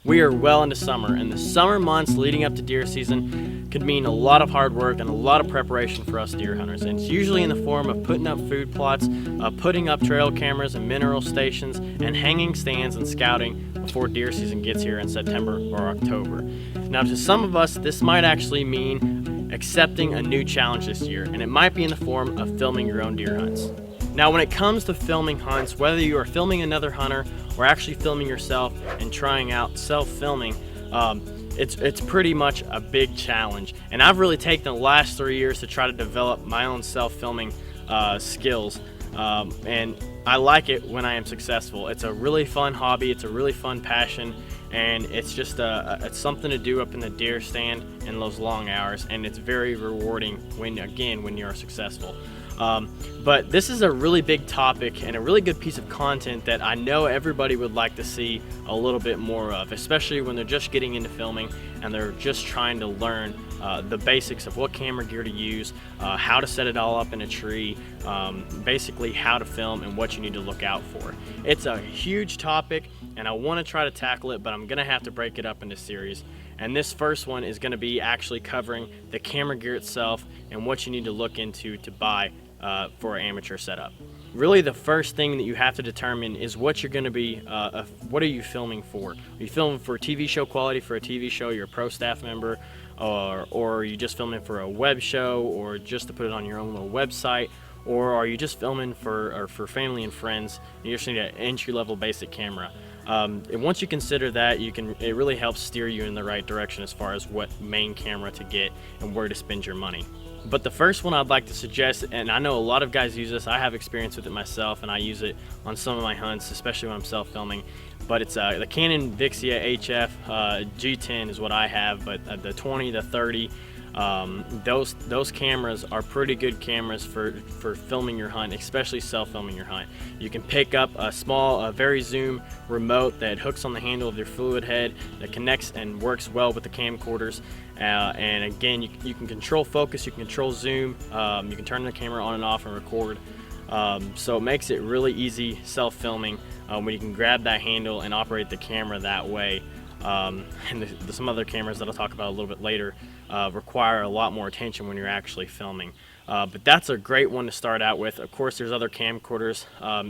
We are well into summer, and the summer months leading up to deer season could mean a lot of hard work and a lot of preparation for us deer hunters. And it's usually in the form of putting up food plots, putting up trail cameras and mineral stations, and hanging stands and scouting before deer season gets here in September or October. Now, to some of us, this might actually mean accepting a new challenge this year, and it might be in the form of filming your own deer hunts. Now, when it comes to filming hunts, whether you are filming another hunter or actually filming yourself and trying out self-filming, it's pretty much a big challenge. And I've really taken the last 3 years to try to develop my own self-filming skills, and I like it when I am successful. It's a really fun hobby, it's a really fun passion, and it's just it's something to do up in the deer stand in those long hours, and it's very rewarding when you're successful. But this is a really big topic and a really good piece of content that I know everybody would like to see a little bit more of, especially when they're just getting into filming and they're just trying to learn the basics of what camera gear to use, how to set it all up in a tree, basically how to film and what you need to look out for. It's a huge topic and I want to try to tackle it, but I'm gonna have to break it up into series. And this first one is going to be actually covering the camera gear itself and what you need to look into to buy for an amateur setup. Really, the first thing that you have to determine is what you're going to be, what are you filming for? Are you filming for TV show quality for a TV show, you're a pro staff member, or are you just filming for a web show, or just to put it on your own little website? Or are you just filming for family and friends? You just need an entry-level basic camera. And once you consider that, it really helps steer you in the right direction as far as what main camera to get and where to spend your money. But the first one I'd like to suggest, and I know a lot of guys use this, I have experience with it myself, and I use it on some of my hunts, especially when I'm self-filming. But it's the Canon Vixia HF G10 is what I have, but the 20, the 30, those cameras are pretty good cameras for filming your hunt, especially self-filming your hunt. You can pick up a small, very zoom remote that hooks on the handle of your fluid head that connects and works well with the camcorders. And again, you can control focus, you can control zoom, you can turn the camera on and off and record. So it makes it really easy self-filming when you can grab that handle and operate the camera that way. And some other cameras that I'll talk about a little bit later require a lot more attention when you're actually filming. But that's a great one to start out with. Of course, there's other camcorders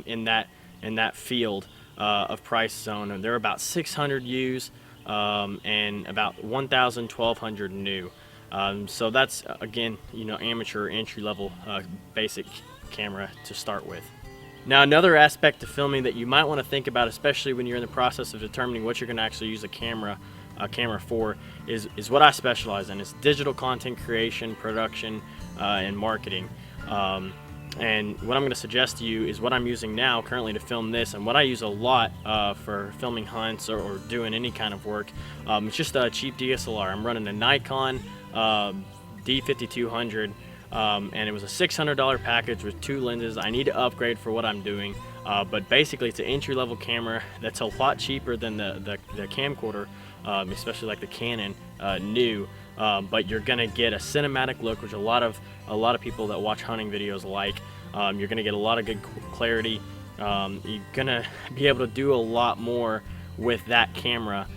in that field of price zone, and they're about 600 used and about 1,000, 1,200 new. So that's again, amateur entry-level basic camera to start with. Now, another aspect of filming that you might want to think about, especially when you're in the process of determining what you're going to actually use a camera for, is what I specialize in. It's digital content creation, production, and marketing. And what I'm going to suggest to you is what I'm using now currently to film this, and what I use a lot for filming hunts or doing any kind of work. It's just a cheap DSLR. I'm running a Nikon D5200. And it was a $600 package with 2 lenses. I need to upgrade for what I'm doing, but basically it's an entry-level camera that's a lot cheaper than the camcorder, especially like the Canon new. But you're gonna get a cinematic look, which a lot of people that watch hunting videos like. You're gonna get a lot of good clarity. You're gonna be able to do a lot more with that camera.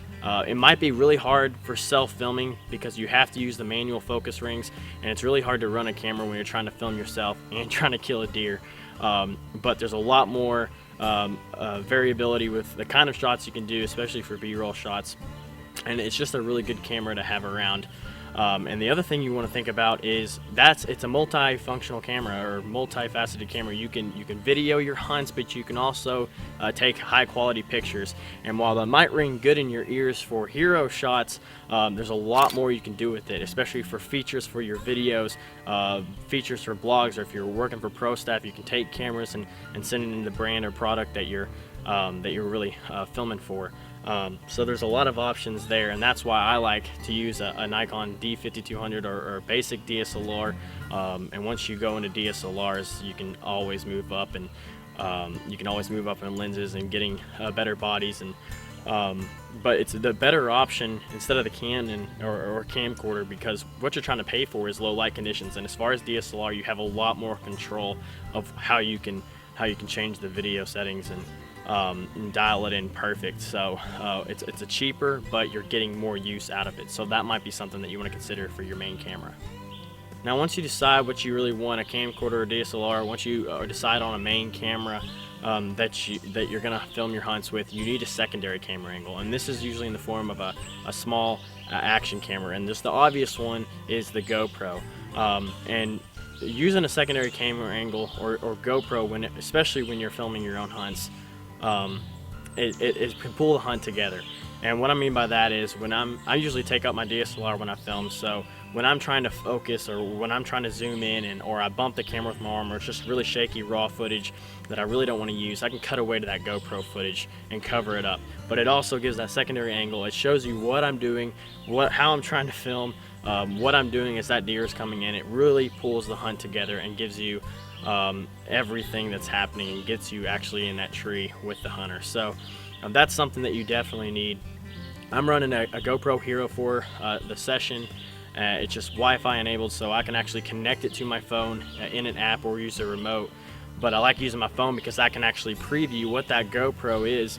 It might be really hard for self-filming because you have to use the manual focus rings, and it's really hard to run a camera when you're trying to film yourself and trying to kill a deer. But there's a lot more variability with the kind of shots you can do, especially for B-roll shots, and it's just a really good camera to have around. And the other thing you want to think about is it's a multifunctional camera or multifaceted camera. You can video your hunts, but you can also take high quality pictures. And while that might ring good in your ears for hero shots, there's a lot more you can do with it, especially for features for your videos, features for blogs, or if you're working for prostaff, you can take cameras and send it in the brand or product that you're really filming for. So there's a lot of options there, and that's why I like to use a Nikon D5200 or a basic DSLR. And once you go into DSLRs, you can always move up, and in lenses and getting better bodies. And but it's the better option instead of the Canon or camcorder, because what you're trying to pay for is low light conditions. And as far as DSLR, you have a lot more control of how you can change the video settings and dial it in perfect. So it's a cheaper, but you're getting more use out of it. So that might be something that you want to consider for your main camera. Now, once you decide what you really want, a camcorder or DSLR, once you decide on a main camera that you're gonna film your hunts with, you need a secondary camera angle, and this is usually in the form of a small action camera. And just the obvious one is the GoPro. And using a secondary camera angle or GoPro, especially when you're filming your own hunts, it can pull the hunt together. And what I mean by that is I usually take out my DSLR when I film. So when I'm trying to focus, or when I'm trying to zoom in, or I bump the camera with my arm, or it's just really shaky raw footage that I really don't want to use, I can cut away to that GoPro footage and cover it up. But it also gives that secondary angle. It shows you what I'm doing, how I'm trying to film, what I'm doing as that deer is coming in. It really pulls the hunt together and gives you everything that's happening and gets you actually in that tree with the hunter. So that's something that you definitely need. I'm running a GoPro Hero for the session. It's just Wi-Fi enabled, so I can actually connect it to my phone in an app or use a remote. But I like using my phone because I can actually preview what that GoPro is,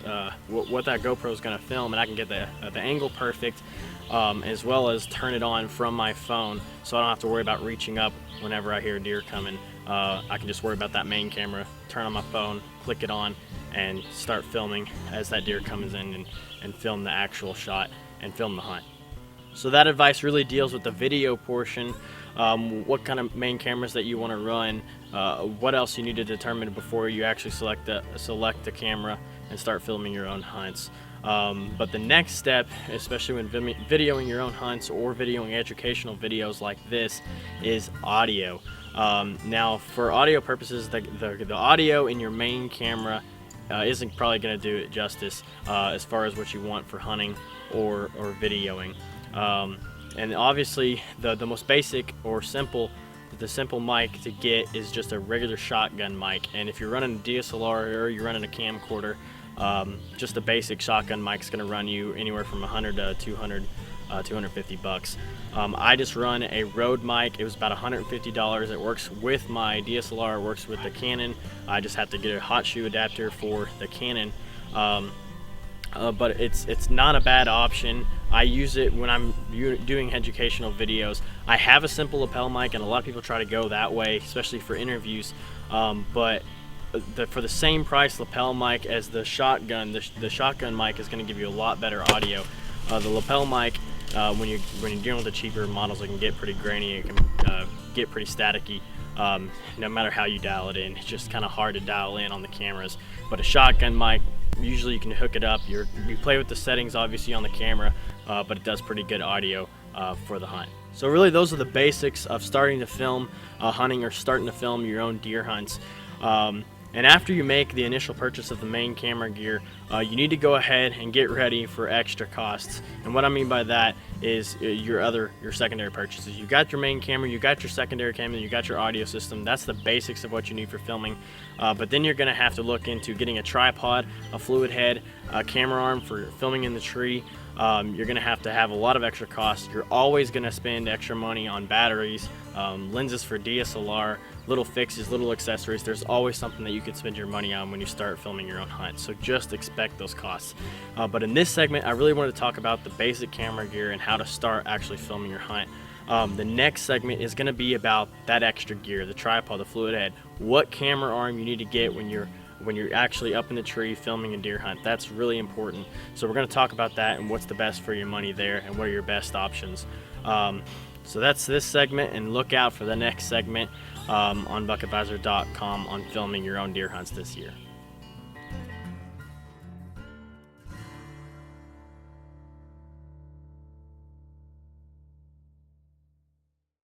what that GoPro is going to film, and I can get the angle perfect, as well as turn it on from my phone, so I don't have to worry about reaching up whenever I hear a deer coming. I can just worry about that main camera, turn on my phone, click it on, and start filming as that deer comes in, and film the actual shot and film the hunt. So that advice really deals with the video portion, what kind of main cameras that you want to run, what else you need to determine before you actually select the camera and start filming your own hunts. But the next step, especially when videoing your own hunts or videoing educational videos like this, is audio. Now, for audio purposes, the audio in your main camera isn't probably going to do it justice as far as what you want for hunting or videoing. And obviously the most basic or simple mic to get is just a regular shotgun mic. And if you're running a DSLR or you're running a camcorder, just a basic shotgun mic is going to run you anywhere from $100 to $250. I just run a Rode mic. It was about $150. It works with my DSLR, it works with the Canon. I just have to get a hot shoe adapter for the Canon. But it's not a bad option. I use it when I'm doing educational videos. I have a simple lapel mic, and a lot of people try to go that way, especially for interviews. But for the same price lapel mic as the shotgun mic is going to give you a lot better audio. The lapel mic, when you're dealing with the cheaper models, it can get pretty grainy. It can get pretty staticky. No matter how you dial it in, it's just kind of hard to dial in on the cameras. But a shotgun mic, usually you can hook it up. You play with the settings obviously on the camera, but it does pretty good audio for the hunt. So really those are the basics of starting to film hunting or starting to film your own deer hunts. And after you make the initial purchase of the main camera gear, you need to go ahead and get ready for extra costs. And what I mean by that is your secondary purchases. You got your main camera, you got your secondary camera, you got your audio system. That's the basics of what you need for filming. But then you're going to have to look into getting a tripod, a fluid head, a camera arm for filming in the tree. You're going to have a lot of extra costs. You're always going to spend extra money on batteries, lenses for DSLR, little fixes, little accessories. There's always something that you could spend your money on when you start filming your own hunt. So just expect those costs. But in this segment, I really wanted to talk about the basic camera gear and how to start actually filming your hunt. The next segment is going to be about that extra gear, the tripod, the fluid head, what camera arm you need to get when you're actually up in the tree filming a deer hunt. That's really important. So we're going to talk about that and what's the best for your money there and what are your best options. So that's this segment, and look out for the next segment on buckadvisor.com on filming your own deer hunts this year.